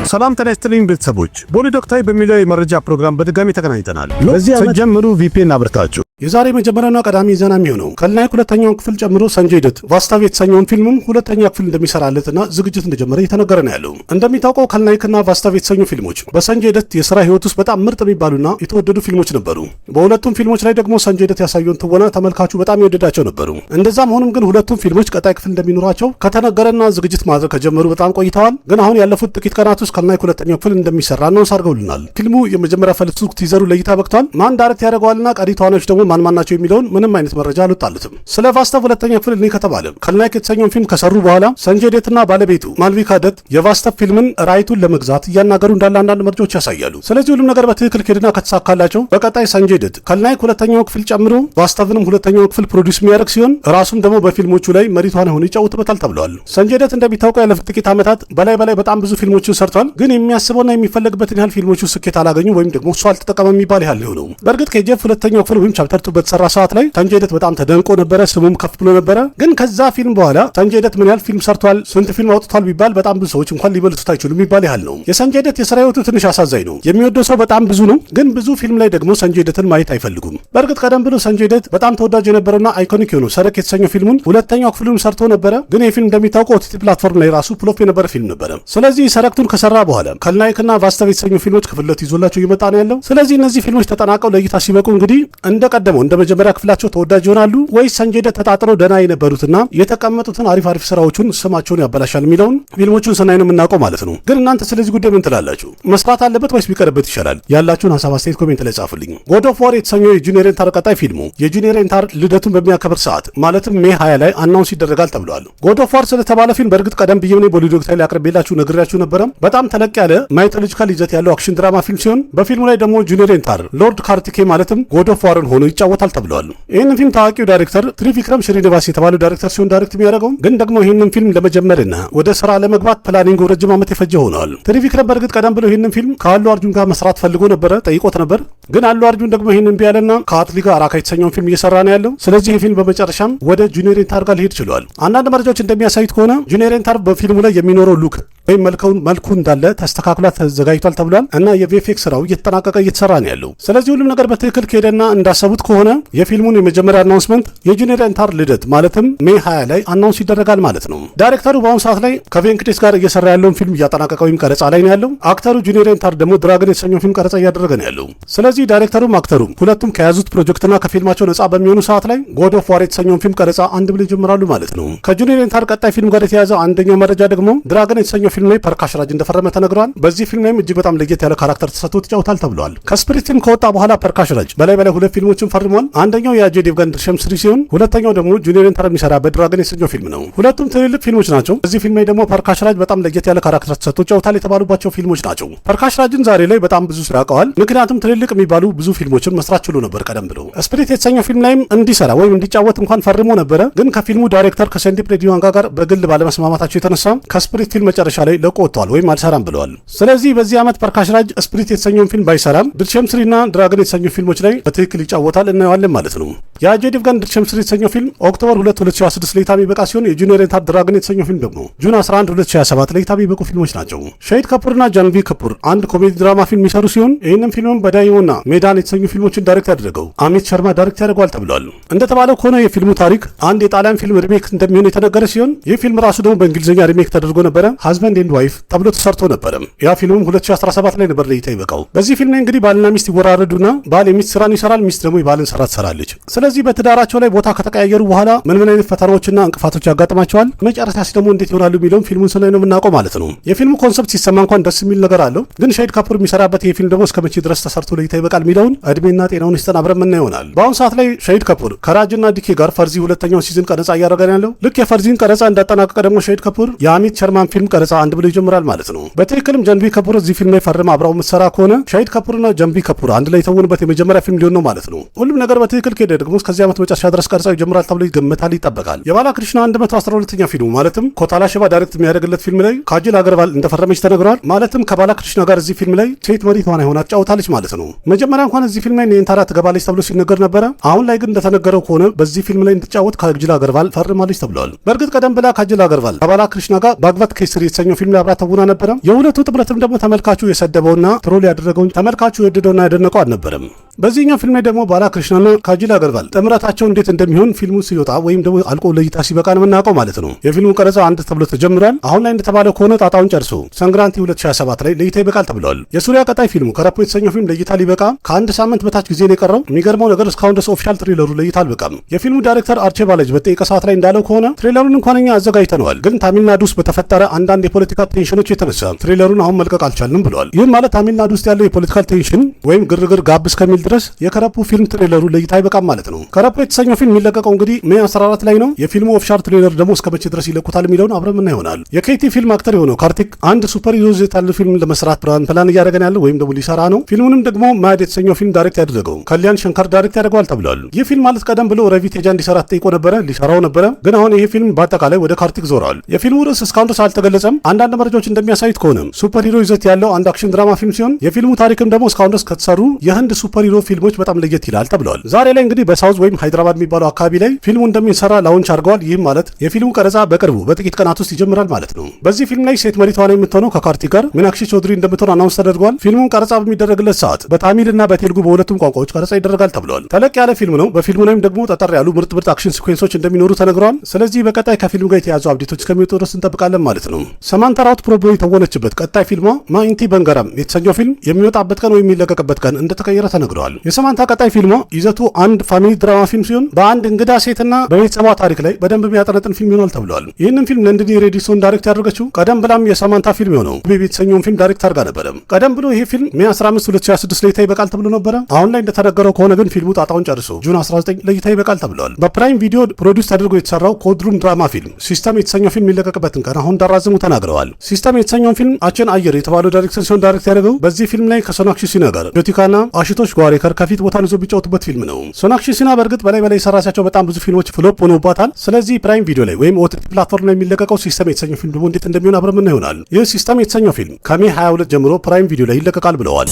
ሰላም ጤና ይስጥልኝ ቤተሰቦች፣ ቦሊ ዶክተር በሚለው የመረጃ ፕሮግራም በድጋሚ ተገናኝተናል። በዚህ ጀምሩ ቪፒኤን አብርታችሁ የዛሬ መጀመሪያና ቀዳሚ ዜና የሚሆነው ከልናይክ ሁለተኛውን ክፍል ጨምሮ ሰንጀይ ደት ቫስታቭ የተሰኘውን ፊልምም ሁለተኛ ክፍል እንደሚሰራለትና ዝግጅት እንደጀመረ እየተነገረ ነው ያለው። እንደሚታወቀው ከልናይክና ቫስታቭ የተሰኙ ፊልሞች በሰንጀይ ደት የሥራ ህይወት ውስጥ በጣም ምርጥ የሚባሉና የተወደዱ ፊልሞች ነበሩ። በሁለቱም ፊልሞች ላይ ደግሞ ሰንጀይ ደት ያሳየውን ትወና ተመልካቹ በጣም የወደዳቸው ነበሩ። እንደዛም ሆኖም ግን ሁለቱም ፊልሞች ቀጣይ ክፍል እንደሚኖራቸው ከተነገረና ዝግጅት ማድረግ ከጀመሩ በጣም ቆይተዋል። ግን አሁን ያለፉት ጥቂት ቀናት ውስጥ ከልናይክ ሁለተኛው ክፍል እንደሚሰራ ነው አድርገውልናል። ፊልሙ የመጀመሪያ ፈልሱ ቲዘሩ ለእይታ በቅቷል። ማን ዳይሬክት ያደርገዋልና ቀሪ ተዋናዮች ደግሞ ማን ናቸው የሚለውን ምንም አይነት መረጃ አልወጣለትም። ስለ ቫስታቭ ሁለተኛ ክፍል እኔ ከተባለ ከልናይክ የተሰኘውን ፊልም ከሰሩ በኋላ ሰንጀይ ደትና ባለቤቱ ማልቪካ ደት የቫስታቭ ፊልምን ራይቱን ለመግዛት እያናገሩ እንዳለ አንዳንድ መረጃዎች ያሳያሉ። ስለዚህ ሁሉም ነገር በትክክል ከሄድና ከተሳካላቸው በቀጣይ ሰንጀይ ደት ከልናይክ ሁለተኛው ክፍል ጨምሮ ቫስታቭንም ሁለተኛው ክፍል ፕሮዲዩስ የሚያደርግ ሲሆን ራሱም ደግሞ በፊልሞቹ ላይ መሪ ተዋናይ ሆኖ ይጫወትበታል ተብሏል። ሰንጀይ ደት እንደሚታወቀው ያለፉት ጥቂት ዓመታት በላይ በጣም ብዙ ፊልሞችን ሰርቷል። ግን የሚያስበውና የሚፈለግበትን ያህል ፊልሞቹ ስኬት አላገኙ ወይም ደግሞ እሱ አልተጠቀመ የሚባል ያህል ነው። በእርግጥ ከጄፍ ሁለተኛው ክፍል ወይም ቻፕተር 2 በተሰራ ሰዓት ላይ ሰንጀይ ደት በጣም ተደንቆ ነበረ፣ ስሙም ከፍ ብሎ ነበረ። ግን ከዛ ፊልም በኋላ ሰንጀይ ደት ምን ያህል ፊልም ሰርቷል፣ ስንት ፊልም አውጥቷል ቢባል በጣም ብዙ ሰዎች እንኳን ሊበልጡት አይችሉም የሚባል ያህል ነው። የሰንጀይ ደት የሥራ ህይወቱ ትንሽ አሳዛኝ ነው። የሚወደው ሰው በጣም ብዙ ነው፣ ግን ብዙ ፊልም ላይ ደግሞ ሰንጀይ ደትን ማየት አይፈልጉም። በእርግጥ ቀደም ብሎ ሰንጀይ ደት በጣም ተወዳጅ የነበረውና አይኮኒክ የሆነው ሰረክ የተሰኘው ፊልሙን ሁለተኛው ክፍሉን ሰርቶ ነበረ። ግን የፊልም እንደሚታወቀው ኦቲቲ ፕላትፎርም ላይ ራሱ ፍሎፕ የነበረ ፊልም ነበረ። ስለዚህ ሰረክቱን ከሰራ በኋላ ከልናይክና ቫስታቭ የተሰኙ ፊልሞች ክፍለት ይዞላቸው እየመጣ ነው ያለው። ስለዚህ እነዚህ ፊልሞች ተጠናቀው ለእይታ ሲበቁ እንግዲህ እንደቀደመው እንደ መጀመሪያ ክፍላቸው ተወዳጅ ይሆናሉ ወይስ ሰንጀይ ደት ተጣጥረው ደና የነበሩትና የተቀመጡትን አሪፍ ስራዎቹን ስማቸውን ያበላሻል የሚለውን ፊልሞቹን ስናይ ነው የምናውቀው ማለት ነው። ግን እናንተ ስለዚህ ጉዳይ ምን ትላላችሁ? መስራት አለበት ወይስ ቢቀርበት ይሻላል? ያላችሁን ሀሳብ አስተያየት ኮሜንት ላይ ጻፉልኝ። ጎድ ኦፍ ዋር የተሰኘው የጁኒየር ኤንታር ቀጣይ ፊልሙ የጁኒየር ኤንታር ልደቱን በሚያከብር ሰዓት ማለትም ሜይ 20 ላይ አናውንስ ይደረጋል ተብሏል። ጎድ ኦፍ ዋር ስለተባለ ፊልም በእርግጥ ቀደም ብዬ ቦሊ ዶክተር ላይ አቅርቤላችሁ ነግሬያችሁ ነበረ። በጣም ተለቅ ያለ ማይቶሎጂካል ይዘት ያለው አክሽን ድራማ ፊልም ሲሆን በፊልሙ ላይ ደግሞ ጁኒየር ኤንታር ሎርድ ካርቲኬ ማለትም ጎድ ኦፍ ዋርን ሆኖ ይጫወታል ተብሏል። ይህንን ፊልም ታዋቂው ዳይሬክተር ትሪቪክረም ሽሪኒቫስ የተባለው ዳይሬክተር ሲሆን ዳይሬክት የሚያደርገው ግን ደግሞ ይህንን ፊልም ለመጀመርና ወደ ስራ ለመግባት ፕላኒንግ ረጅም ዓመት የፈጀ ሆኗል። ትሪቪክረም በእርግጥ ቀደም ብሎ ይህንን ፊልም ከአሉ አርጁን ጋር መስራት ፈልጎ ነበረ፣ ጠይቆት ነበር። ግን አሉ አርጁን ደግሞ ይህንን ቢያለና ከአትሊ ጋር አራካ የተሰኘውን ፊልም እየሰራ ነው ያለው። ስለዚህ ይህ ፊልም በመጨረሻም ወደ ጁኒየር ኤንታር ጋር ሊሄድ ችሏል። አንዳንድ መረጃዎች እንደሚያሳዩት ከሆነ ጁኒየር ኤንታር በፊልሙ ላይ የሚኖረው ሉክ ወይም መልኩ እንዳለ ተስተካክሏ ተዘጋጅቷል ተብሏል እና የቪኤፍኤክስ ስራው እየተጠናቀቀ እየተሰራ ነው ያለው። ስለዚህ ሁሉም ነገር በትክክል ከሄደና እንዳሰቡት ከሆነ የፊልሙን የመጀመሪያ አናውንስመንት የጁኒየር ኤንታር ልደት ማለትም ሜይ 20 ላይ አናውንስ ይደረጋል ማለት ነው። ዳይሬክተሩ በአሁኑ ሰዓት ላይ ከቬንክቴስ ጋር እየሰራ ያለውን ፊልም እያጠናቀቀ ወይም ቀረጻ ላይ ነው ያለው። አክተሩ ጁኒየር ኤንታር ደግሞ ድራገን የተሰኘው ፊልም ቀረጻ እያደረገ ነው ያለው። ስለዚህ ዳይሬክተሩም አክተሩም ሁለቱም ከያዙት ፕሮጀክትና ከፊልማቸው ነጻ በሚሆኑ ሰዓት ላይ ጎድ ኦፍ ዋር የተሰኘውን ፊልም ቀረጻ አንድ ብለው ይጀምራሉ ማለት ነው። ከጁኒየር ኤንታር ቀጣይ ፊልም ጋር የተያዘ አንደኛው መረጃ ደግሞ ድራገን የተሰኘው ፊልም ላይ ፐርካሽ ራጅ እንደፈረመ ተነግሯል። በዚህ ፊልም ላይም እጅግ በጣም ለየት ያለ ካራክተር ተሰጥቶት ይጫወታል ተብሏል። ከስፒሪት ፊልም ከወጣ በኋላ ፐርካሽ ራጅ በላይ ሁለት ፊልሞችን ፈርሟል። አንደኛው የአጄ ዴቭጋን ድርሸም ስሪ ሲሆን ሁለተኛው ደግሞ ጁኒየር ኤንታር የሚሰራበት ድራገን የተሰኘው ፊልም ነው። ሁለቱም ትልልቅ ፊልሞች ናቸው። በዚህ ፊልም ላይ ደግሞ ፐርካሽ ራጅ በጣም ለየት ያለ ካራክተር ተሰጥቶት ይጫወታል የተባሉባቸው ፊልሞች ናቸው። ፐርካሽ ራጅን ዛሬ ላይ በጣም ብዙ ስራ ያውቀዋል። ምክንያቱም ትልልቅ የሚባሉ ብዙ ፊልሞችን መስራት ችሎ ነበር ቀደም ብሎ። ስፒሪት የተሰኘው ፊልም ላይም እንዲሰራ ወይም እንዲጫወት እንኳን ፈርሞ ነበረ። ግን ከፊልሙ ዳይሬክተር ከሰንዲ ፕሬዲዋንጋ ጋር በግል ባለመስማማታቸው የተነሳ ከስፒሪት ፊልም መጨረሻ ላይ ለቆ ወጥተዋል ወይም አልሰራም ብለዋል። ስለዚህ በዚህ ዓመት ፐርካሽ ራጅ ስፒሪት የተሰኘውን ፊልም ባይሰራም ድርሸም ስሪና ድራገን የተሰኘው ፊልሞች ላይ በትክክል ይጫወታል እናየዋለን ማለት ነው። የአጄ ዴቭጋን ድርሸም ስሪ የተሰኘው ፊልም ኦክቶበር 2 2026 ለእይታ የሚበቃ ሲሆን የጁኒየር ኤንታር ድራገን የተሰኘው ፊልም ደግሞ ጁን 11 2027 ለእይታ የሚበቁ ፊልሞች ናቸው። ሻሂድ ካፑርና ጃንቪ ካፑር አንድ ኮሜዲ ድራማ ፊልም የሚሰሩ ሲሆን ይህንም ፊልምም በዳይሞና ሜዳን የተሰኙ ፊልሞችን ዳይሬክት ያደረገው አሚት ሸርማ ዳይሬክት ያደርገዋል ተብሏል። እንደተባለው ከሆነ የፊልሙ ታሪክ አንድ የጣሊያን ፊልም ሪሜክ እንደሚሆን የተነገረ ሲሆን ይህ ፊልም ራሱ ደግሞ በእንግሊዝኛ ሪሜክ ተደርጎ ነበረ። ሃዝበንድ ኤንድ ዋይፍ ተብሎ ተሰርቶ ነበረ። ያ ፊልሙም 2017 ላይ ነበር ለእይታ ይበቃው። በዚህ ፊልም ላይ እንግዲህ ባልና ሚስት ይወራረዱና ባል የሚስት ስራን ይሰራል፣ ሚስት ደግሞ የባልን ስራ ትሰራለች። ስለዚህ በትዳራቸው ላይ ቦታ ከተቀያየሩ በኋላ ምን አይነት ፈተናዎችና እንቅፋቶች ያጋጥማቸዋል፣ መጨረሻስ ደግሞ እንዴት ይሆናሉ የሚለውን ፊልሙን ስናይ ነው የምናውቀው ማለት ነው። የፊልሙ ኮንሰፕት ሲሰማ እንኳን ደስ የሚል ነገር አለው። ግን ሻሂድ ካፑር የሚሰራበት ይህ ፊልም ደግሞ እስከ መቼ ድረስ ተሰርቶ ለእይታ ይበቃል የሚለውን እድሜና ጤናውን ይስጠን አብረን ምና ይሆናል። በአሁኑ ሰዓት ላይ ሻሂድ ካፑር ከራጅና ዲኬ ጋር ፈርዚ ሁለተኛው ሲዝን ቀረጻ እያደረገ ያለው። ልክ የፈርዚን ቀረጻ እንዳጠናቀቀ ደግሞ ሻሂድ ካፑር የአሚት ሸርማን ፊልም ቀረጻ አንድ ብሎ ይጀምራል ማለት ነው። በትክክልም ጃንቪ ካፑር እዚህ ፊልም ላይ ፈርማ አብራው የምትሰራ ከሆነ ሻሂድ ካፑርና ጃንቪ ካፑር አንድ ላይ የተወኑበት የመጀመሪያ ፊልም ሊሆን ነው ማለት ነው። ሁሉም ነገር በትክክል ከሄደ ደግሞ እስከዚህ ዓመት መጨረሻ ድረስ ቀረጻው ይጀምራል ተብሎ ይገመታል፣ ይጠበቃል። የባላክሪሽና 112ኛ ፊልሙ ማለትም ኮታላ ሽባ ዳይሬክት የሚያደርግለት ፊልም ላይ ካጅል አገርባል እንደፈረመች ተነግሯል። ማለትም ከባላክሪሽና ጋር እዚህ ፊልም ላይ ሴት መሪ ተዋናይ ሆና ትጫወታለች ማለት ነው። መጀመሪያ እንኳን እዚህ ፊልም ላይ ኔንታራ ትገባለች ተብሎ ሲነገር ነበረ። አሁን ላይ ግን እንደተነገረው ከሆነ በዚህ ፊልም ላይ እንድትጫወት ካጅል አገርባል ፈርማለች ተብሏል። በእርግጥ ቀደም ብላ ካጅል አገርባል ከባላክሪሽና ጋር ባግባት ኬስሪ የተሰኘ የተሰኘው ፊልም ላይ አብራ ተውና ነበረ። የሁለቱ ጥምረትም ደግሞ ተመልካቹ የሰደበውና ትሮል ያደረገውን ተመልካቹ የወደደውና ያደነቀው አልነበረም። በዚህኛው ፊልም ላይ ደግሞ ባላክርሽናና ካጂል አገርዋል ጥምረታቸው እንዴት እንደሚሆን ፊልሙ ሲወጣ ወይም ደግሞ አልቆ ለእይታ ሲበቃ ነው የምናውቀው ማለት ነው። የፊልሙ ቀረጻ አንድ ተብሎ ተጀምሯል። አሁን ላይ እንደተባለው ከሆነ ጣጣውን ጨርሶ ሰንግራንቲ 2027 ላይ ለእይታ ይበቃል ተብሏል። የሱሪያ ቀጣይ ፊልሙ ከረፖ የተሰኘው ፊልም ለእይታ ሊበቃ ከአንድ ሳምንት በታች ጊዜ ነው የቀረው። የሚገርመው ነገር እስካሁን ድረስ ኦፊሻል ትሬለሩ ለእይታ አልበቃም። የፊልሙ ዳይሬክተር አርቼ ባለጅ በጠየቀ ሰዓት ላይ እንዳለው ከሆነ ትሬለሩን እንኳን እኛ አዘጋጅተነዋል፣ ግን ታሚልናዱ ውስጥ በተፈጠረ አንዳንድ የፖለቲካ ቴንሽኖች የተነሳ ትሬለሩን አሁን መልቀቅ አልቻልንም ብለዋል። ይህም ማለት ታሚልናዱ ውስጥ ያለው የፖለቲካል ቴንሽን ወይም ግርግር ጋብ እስከሚል ድረስ የከረፑ ፊልም ትሬለሩ ለእይታ አይበቃም ማለት ነው። ከረፑ የተሰኘው ፊልም የሚለቀቀው እንግዲህ ሜይ 14 ላይ ነው። የፊልሙ ኦፊሻል ትሬለር ደግሞ እስከ መቼ ድረስ ይለቁታል የሚለውን አብረን ምን ይሆናል። የኬቲ ፊልም አክተር የሆነው ካርቲክ አንድ ሱፐር ሂሮ ይዘት ያለው ፊልም ለመስራት ፕላን እያደረገን ያለው ወይም ደግሞ ሊሰራ ነው። ፊልሙንም ደግሞ ማድ የተሰኘው ፊልም ዳይሬክት ያደረገው ከሊያን ሸንከር ዳይሬክት ያደርገዋል ተብሏል። ይህ ፊልም ማለት ቀደም ብሎ ረቪ ቴጃ እንዲሰራ ተጠይቆ ነበረ፣ ሊሰራው ነበረ። ግን አሁን ይሄ ፊልም በአጠቃላይ ወደ ካርቲክ ዞረዋል። የፊልሙ ርዕስ እስካሁን ድረስ አልተገለጸም። አንዳንድ መረጃዎች እንደሚያሳዩት ከሆነ ሱፐር ሂሮ ይዘት ያለው አንድ አክሽን ድራማ ፊልም ሲሆን የፊልሙ ታሪክም ደግሞ እስካሁን ድረስ ከተሰሩ የህንድ ሱፐር ሂሮ ፊልሞች በጣም ለየት ይላል ተብሏል። ዛሬ ላይ እንግዲህ በሳውዝ ወይም ሃይድራባድ የሚባለው አካባቢ ላይ ፊልሙ እንደሚሰራ ላውንች አድርገዋል። ይህም ማለት የፊልሙ ቀረጻ በቅርቡ በጥቂት ቀናት ውስጥ ይጀምራል ማለት ነው። በዚህ ፊልም ላይ ሴት መሪ ተዋናይ የምትሆነው ከካርቲክ ጋር ሚናክሺ ቾድሪ እንደምትሆን አናውንስ ተደርጓል። ፊልሙን ቀረጻ በሚደረግለት ሰዓት በታሚል እና በቴልጉ በሁለቱም ቋንቋዎች ቀረጻ ይደረጋል ተብሏል። ተለቅ ያለ ፊልም ነው። በፊልሙ ላይም ደግሞ ጠጠር ያሉ ምርጥ አክሽን ሲኩዌንሶች እንደሚኖሩ ተነግሯል። ስለዚህ በቀጣይ ከፊልሙ ጋር የተያዙ አብዴቶች እስከሚወጡ ድረስ እንጠብቃለን ማለት ነው። ሰማንታ ራውት ፕሮቦ የተወነችበት ቀጣይ ፊልሟ ማኢንቲ በንገራም የተሰኘው ፊልም የሚወጣበት ቀን ወይም የሚለቀቅበት ቀን እንደተቀየረ ተነግረዋል። የሰማንታ ቀጣይ ፊልሟ ይዘቱ አንድ ፋሚሊ ድራማ ፊልም ሲሆን በአንድ እንግዳ ሴትና በቤተሰቧ ታሪክ ላይ በደንብ የሚያጠነጥን ፊልም ይሆናል ተብሏል። ይህንን ፊልም ለንድኒ ሬዲሶን ዳይሬክት ያደረገችው ቀደም ብላም የሰማንታ ፊልም የሆነው ቤቢ የተሰኘውን ፊልም ዳይሬክት አድርጋ ነበረ። ቀደም ብሎ ይሄ ፊልም ሜይ 15 2026 ለእይታ ይበቃል ተብሎ ነበረ። አሁን ላይ እንደተነገረው ከሆነ ግን ፊልሙ ጣጣውን ጨርሶ ጁን 19 ለእይታ ይበቃል ተብሏል። በፕራይም ቪዲዮ ፕሮዲውስ ተደርጎ የተሰራው ኮድሩም ድራማ ፊልም ሲስተም የተሰኘው ፊልም የሚለቀቅበትን ቀን አሁን እንዳራዘሙ ተናግረዋል። ሲስተም የተሰኘውን ፊልም አቸን አየር የተባለው ዳይሬክተር ሲሆን ዳይሬክት ያደረገው በዚህ ፊልም ላይ ከሶናክሺ ሲና ጋር ጆቲካና አሽቶሽ ጓሬከር ከፊት ቦታ ይዞ ቢጫወቱበት ፊልም ነው። ሶናክሺ ሲና በእርግጥ በላይ የሰራቻቸው በጣም ብዙ ፊልሞች ፍሎፕ ሆኖባታል። ስለዚህ ፕራይም ቪዲዮ ላይ ወይም ኦቲቲ ፕላትፎርም ላይ የሚለቀቀው ሲስተም የተሰኘው ፊልም ደግሞ እንዴት እንደሚሆን አብረን ምን ይሆናል። ይህ ሲስተም የተሰኘው ፊልም ከሜይ 22 ጀምሮ ፕራይም ቪዲዮ ላይ ይለቀቃል ብለዋል።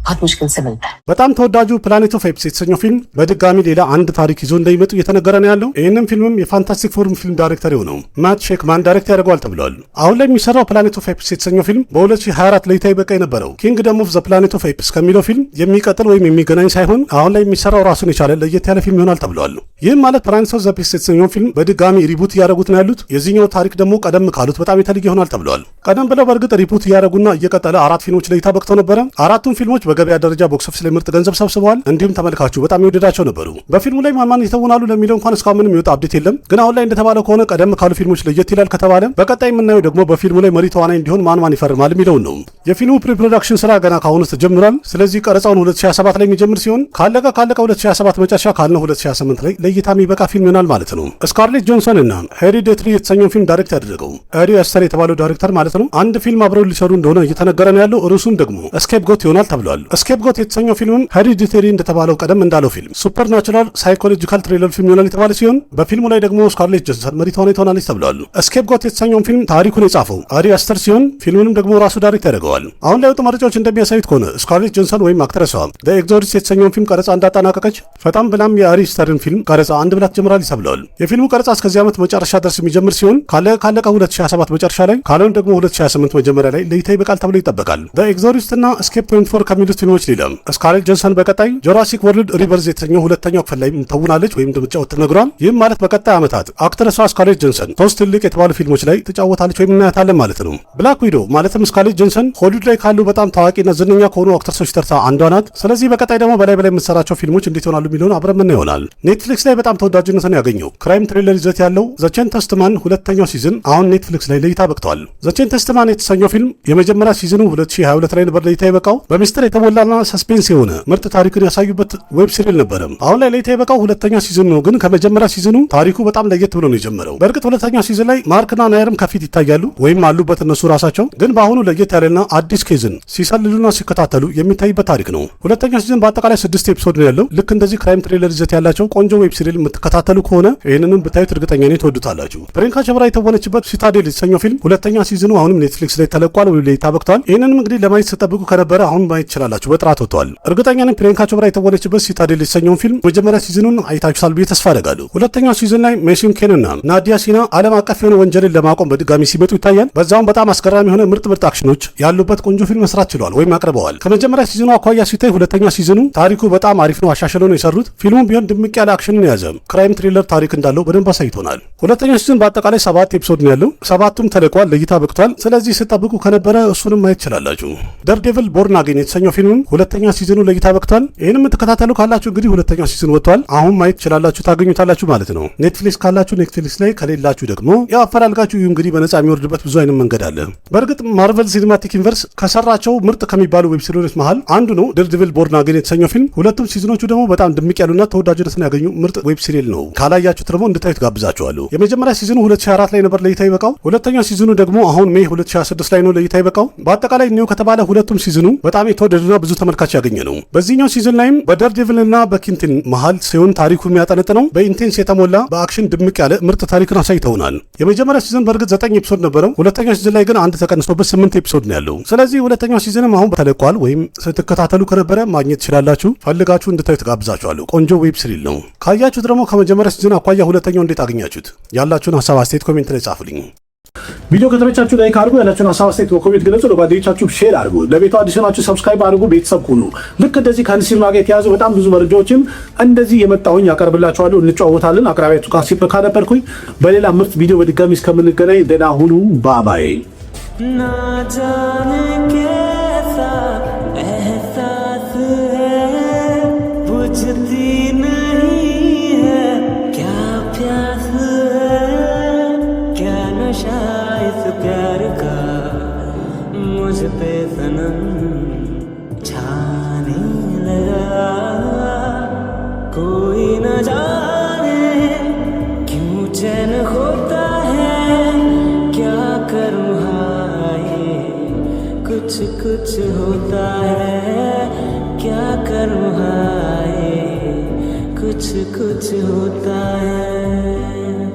बहुत मुश्किल से मिलता है። በጣም ተወዳጁ ፕላኔት ኦፍ ኤፕስ የተሰኘው ፊልም በድጋሚ ሌላ አንድ ታሪክ ይዞ እንደሚመጡ እየተነገረ ነው ያለው። ይህንም ፊልምም የፋንታስቲክ ፎርም ፊልም ዳይሬክተር የሆነው ማት ሼክማን ዳይሬክት ያደርገዋል ተብሏል። አሁን ላይ የሚሰራው ፕላኔት ኦፍ ኤፕስ የተሰኘው ፊልም በ2024 ለእይታ ይበቃ የነበረው ኪንግደም ኦፍ ዘ ፕላኔት ኦፍ ኤፕስ ከሚለው ፊልም የሚቀጥል ወይም የሚገናኝ ሳይሆን አሁን ላይ የሚሰራው ራሱን የቻለ ለየት ያለ ፊልም ይሆናል ተብሏል። ይህም ማለት ፕላኔት ኦፍ ዘ ኤፕስ የተሰኘው ፊልም በድጋሚ ሪቡት እያደረጉት ነው ያሉት። የዚህኛው ታሪክ ደግሞ ቀደም ካሉት በጣም የተለየ ይሆናል ተብሏል። ቀደም ብለው በእርግጥ ሪቡት እያደረጉና እየቀጠለ 4 ፊልሞች ለእይታ በቅተው ነበረ። አራቱም ፊልሞች በገበያ ደረጃ ቦክስ ኦፊስ ላይ ምርጥ ገንዘብ ሰብስበዋል። እንዲሁም ተመልካቹ በጣም የወደዳቸው ነበሩ። በፊልሙ ላይ ማን ይተውናሉ ለሚለው እንኳን እስካሁን ምንም የወጣ አፕዴት የለም። ግን አሁን ላይ እንደተባለው ከሆነ ቀደም ካሉ ፊልሞች ለየት ይላል ከተባለ በቀጣይ የምናየው ደግሞ በፊልሙ ላይ መሪ ተዋናይ እንዲሆን ማን ይፈርማል የሚለውን ነው። የፊልሙ ፕሪፕሮዳክሽን ስራ ገና ካሁኑ ተጀምሯል። ስለዚህ ቀረጻውን 2027 ላይ የሚጀምር ሲሆን ካለቀ 2027 መጨረሻ ካልነው 2028 ላይ ለእይታ የሚበቃ ፊልም ይሆናል ማለት ነው። ስካርሌት ጆንሰን እና ሄሪዲተሪ የተሰኘውን ፊልም ዳይሬክት ያደረገው አሪ አስተር የተባለው ዳይሬክተር ማለት ነው አንድ ፊልም አብረው ሊሰሩ እንደሆነ እየተነገረ ነው ያለው። ርዕሱም ደግሞ እስኬፕ ጎት ይሆናል ተብሏል። እስኬፕ ጎት የተሰኘው ፊልምም ሄሪዲተሪ እንደተባለው ቀደም እንዳለው ፊልም ሱፐር ናቹራል ሳይኮሎጂካል ትሪለር ፊልም ይሆናል የተባለ ሲሆን በፊልሙ ላይ ደግሞ ስካርሌት ጆንሰን መሪ ተዋናይ ትሆናለች ተብሏል። እስኬፕ ጎት የተሰኘውን ፊልም ታሪኩን የጻፈው አሪ አስተር ሲሆን ፊልሙንም ደግሞ ራሱ ዳይሬክት ያደርገዋል። አሁን ላይ ወጡ መረጃዎች እንደሚያሳዩት ከሆነ ስካርሌት ጆንሰን ወይም አክትረሷ ኤግዞሪስት የተሰኘውን ፊልም ቀረጻ እንዳጠናቀቀች ፈጣን ብላም የአሪ አስተርን ፊልም ቀረጻ አንድ ብላ ትጀምራለች ተብሏል። የፊልሙ ቀረጻ እስከዚህ ዓመት መጨረሻ ድረስ የሚጀምር ሲሆን ካለቀ 2027 መጨረሻ ላይ ካልሆነ ደግሞ 2028 መጀመሪያ ላይ ለእይታ ይበቃል ተብሎ ይጠበቃል። ኤግዞሪስት እና እስኬፕ 24 ከሚሉት ፊልሞች ሌላ ስካርሌት ጆንሰን በቀጣይ ጁራሲክ ወርልድ ሪቨርስ የተሰኘው ሁለተኛው ክፍል ላይ ተውናለች ወይም እንደምትጫወት ተነግሯል። ይህም ማለት በቀጣይ ዓመታት አክትረሷ ስካርሌት ጆንሰን 3 ትልቅ የተባሉ ፊልሞች ላይ ትጫወታለች ወይም እናያታለን ማለት ነው። ብላክ ዊዶ ማለትም ስካርሌት ጆንሰን ሆሊውድ ላይ ካሉ በጣም ታዋቂና ዝነኛ ከሆኑ አክትረሶች ተርታ አንዷ ናት። ስለዚህ በቀጣይ ደግሞ በላይ የምትሰራቸው ፊልሞች እንዴት ይሆናሉ የሚለውን አብረን ምን ይሆናል። ኔትፍሊክስ ላይ በጣም ተወዳጅነትን ያገኘው ክራይም ትሪለር ይዘት ያለው ዘ ቼን ተስትማን ሁለተኛው ሲዝን አሁን ኔትፍሊክስ ላይ ለእይታ በቅቷል። ዘ ቼን ተስትማን የተሰኘው ፊልም የመጀመሪያ ሲዝኑ 2022 ላይ ነበር ለእይታ የበቃው። በሚስጥር የተሞላና ሰስፔንስ የሆነ ምርጥ ታሪክን ያሳዩበት ዌብ ሲሪል ነበረ። አሁን ላይ ለእይታ የበቃው ሁለተኛ ሲዝን ነው። ግን ከመጀመሪያ ሲዝኑ ታሪኩ በጣም ለየት ብሎ ነው የጀመረው። በእርግጥ ሁለተኛ ሲዝን ላይ ማርክና ናየርም ከፊት ይታያሉ ወይም አሉበት እነሱ ራሳቸው። ግን በአሁኑ ለየት ያለና አዲስ ኬዝን ሲሰልሉና ሲከታተሉ የሚታይበት ታሪክ ነው። ሁለተኛ ሲዝን በአጠቃላይ 6 ኤፒሶድ ነው ያለው። ልክ እንደዚህ ክራይም ትሪለር ይዘት ያላቸው ቆንጆ ዌብ ሲሪል የምትከታተሉ ከሆነ ይህንንም ብታዩት እርግጠኛ ነኝ ትወዱታላችሁ። ፕሪያንካ ቾፕራ የተወነችበት ሲታዴል የተሰኘው ፊልም ሁለተኛ ሲዝኑ አሁንም ኔትፍሊክስ ላይ ተለቋል ወይ ለእይታ በቅቷል። ይህንንም እንግዲህ ለማየት ስትጠብቁ ከነበረ አሁን ማየት ይችላል ታዩታላችሁ። በጥራት ወጥቷል። እርግጠኛ ነኝ ፕሪያንካ ቾፕራ የተወነችበት ሲታዴል የተሰኘውን ፊልም መጀመሪያ ሲዝኑን አይታችሁታል ብዬ ተስፋ አደርጋለሁ። ሁለተኛው ሲዝን ላይ ሜሽን ኬንና ናዲያ ሲና ዓለም አቀፍ የሆነ ወንጀልን ለማቆም በድጋሚ ሲመጡ ይታያል። በዛውም በጣም አስገራሚ የሆነ ምርጥ አክሽኖች ያሉበት ቆንጆ ፊልም መስራት ችለዋል ወይም አቅርበዋል። ከመጀመሪያ ሲዝኑ አኳያ ሲታይ ሁለተኛ ሲዝኑ ታሪኩ በጣም አሪፍ ነው፣ አሻሽለው ነው የሰሩት። ፊልሙም ቢሆን ድምቅ ያለ አክሽንን የያዘ ክራይም ትሪለር ታሪክ እንዳለው በደንብ አሳይቶናል። ሁለተኛው ሲዝን በአጠቃላይ 7 ኤፒሶድ ነው ያለው። 7ቱም ተለቋል፣ ለእይታ በቅቷል። ስለዚህ ስጠብቁ ከነበረ እሱንም ማየት ትችላላችሁ። ደርዴቪል ቦርን አጌን የተሰኘው ፊልምም ሁለተኛ ሲዝኑ ለእይታ በቅቷል። ይህንም የምትከታተሉ ካላችሁ እንግዲህ ሁለተኛው ሲዝን ወጥቷል። አሁን ማየት ትችላላችሁ፣ ታገኙታላችሁ ማለት ነው። ኔትፍሊክስ ካላችሁ ኔትፍሊክስ ላይ፣ ከሌላችሁ ደግሞ ያው አፈላልጋችሁ እንግዲህ በነፃ የሚወርድበት ብዙ አይነት መንገድ አለ። በእርግጥ ማርቨል ሲኒማቲክ ዩኒቨርስ ከሰራቸው ምርጥ ከሚባሉ ዌብ ሲሪዞች መሃል አንዱ ነው ደርዴቪል ቦርን አጌን የተሰኘው ፊልም። ሁለቱም ሲዝኖቹ ደግሞ በጣም ድምቅ ያሉና ተወዳጅነትን ያገኙ ምርጥ ዌብ ሲሪል ነው። ካላያችሁት ደግሞ እንድታዩት ጋብዛችኋለሁ። የመጀመሪያ ሲዝኑ 2024 ላይ ነበር ለእይታ ይበቃው። ሁለተኛው ሲዝኑ ደግሞ አሁን ሜይ 2026 ላይ ነው ለእይታ ይበቃው። በአጠቃላይ እኒው ከተባለ ሁለቱም ሲዝኑ በጣም የተወደዱና ብዙ ተመልካች ያገኘ ነው። በዚህኛው ሲዝን ላይም በደርዴቪልና በኪንቲን መሃል ሲሆን ታሪኩ የሚያጠነጥነው በኢንቴንስ የተሞላ በአክሽን ድምቅ ያለ ምርጥ ታሪክን አሳይተውናል። የመጀመሪያ ሲዝን በእርግጥ 9 ኤፒሶድ ነበረው። ሁለተኛው ሲዝን ላይ ግን አንድ ተቀንሶበት 8 ኤፒሶድ ነው ያለው። ስለዚህ ሁለተኛው ሲዝንም አሁን ተለቋል፣ ወይም ስትከታተሉ ከነበረ ማግኘት ትችላላችሁ። ፈልጋችሁ እንድታዩ ተጋብዛችኋለሁ። ቆንጆ ዌብ ሲሪል ነው። ካያችሁት ደግሞ ከመጀመሪያ ሲዝን አኳያ ሁለተኛው እንዴት አገኛችሁት? ያላችሁን ሀሳብ አስተያየት ኮሜንት ላይ ጻፉልኝ። ቪዲዮ ከተመቻችሁ ላይክ አድርጉ። ያላችሁን ሀሳብ አስተያየት በኮሜንት ገለጹ። ለጓደኞቻችሁ ሼር አድርጉ። ለቤቱ አዲስ ናችሁ ሰብስክራይብ አድርጉ። ቤተሰብ ሁኑ። ልክ እንደዚህ ከአንድ ሲኒማ ጋር የተያዙ በጣም ብዙ መረጃዎችን እንደዚህ የመጣሁኝ ያቀርብላችኋለሁ። እንጨዋወታለን። አቅራቢያችሁ ቃሲም በካ ነበርኩኝ። በሌላ ምርጥ ቪዲዮ በድጋሚ እስከምንገናኝ ደህና ሁኑ። ባባይ ना जाने कैसा एहसास है बुझती नहीं है क्या प्यास है क्या नशा इस प्यार का मुझ पे सनम छाने लगा कोई न जाने क्यों चैन होता है क्या करूँ कुछ होता है क्या करूँ हाय कुछ होता है।